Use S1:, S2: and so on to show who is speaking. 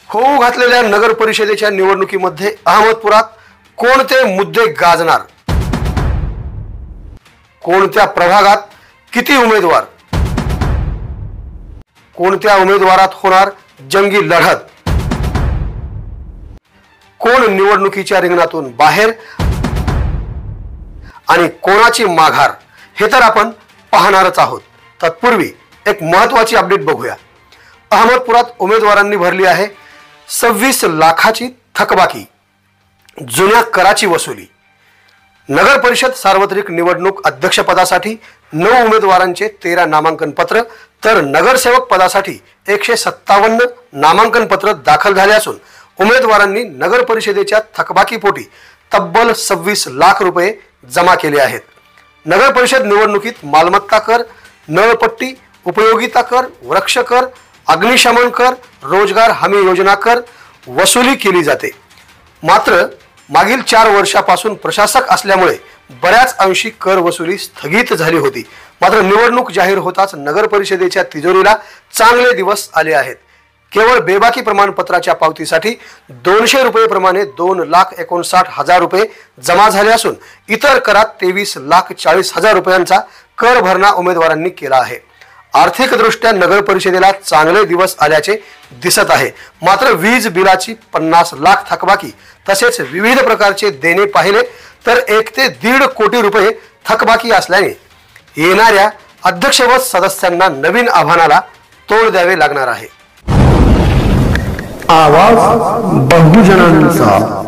S1: होऊ घातलेल्या नगर परिषदेच्या निवडणुकीमध्ये अहमदपुरात कोणते मुद्दे गाजणार, कोणत्या प्रभागात किती उमेदवार, कोणत्या उमेदवारात होणार जंगी लढत, कोण निवडणुकीच्या रिंगणातून बाहेर आणि कोणाची माघार, हे तर आपण पाहणारच आहोत। तत्पूर्वी एक महत्त्वाची अपडेट बघूया। अहमदपुरात उमेदवारांनी भरली आहे 26 लाखाची थकबाकी, जुन्या कराची वसुली। नगर परिषद सार्वत्रिक निवडणूक अध्यक्षपदासाठी 9 उमेदवारांचे 13 नामांकन पत्र तर नगरसेवक पदासाठी 157 नामांकन पत्र दाखल झाले असून उमेदवारांनी नगर परिषदेच्या थकबाकीपोटी तब्बल 26 लाख रुपये जमा केले आहेत। नगर परिषद निवडणुकीत मालमत्ता कर, नळपट्टी, उपयोगिता कर, वृक्ष कर, अग्निशमन कर, रोजगार हमी योजना कर वसुली केली जाते। मात्र मागील 4 वर्षापासून प्रशासक असल्यामुळे बऱ्याच अंशी कर वसुली स्थगित झाली होती। मात्र निवडणूक जाहीर होताच नगर परिषदेच्या तिजोरीला चांगले दिवस आले आहेत। केवळ बेबाकी प्रमाणपत्राच्या पावतीसाठी 200 रुपये प्रमाणे 2,59,000 रुपये जमा झाले असून इतर करात 23,40,000 रुपयांचा कर भरणा उमेदवारांनी केला आहे। आर्थिकदृष्ट्या नगर परिषदेला चांगले दिवस आल्याचे दिसत आहे। मात्र वीज बिलाची 50 लाख थकबाकी तसेच विविध प्रकारचे देणे पाहिले तर 1 ते 1.5 कोटी रुपये थकबाकी असल्याने येणाऱ्या अध्यक्षपद सदस्यांना नवीन आव्हानाला तोंड द्यावे लागणार आहे।
S2: आवाज बहुजनांचा।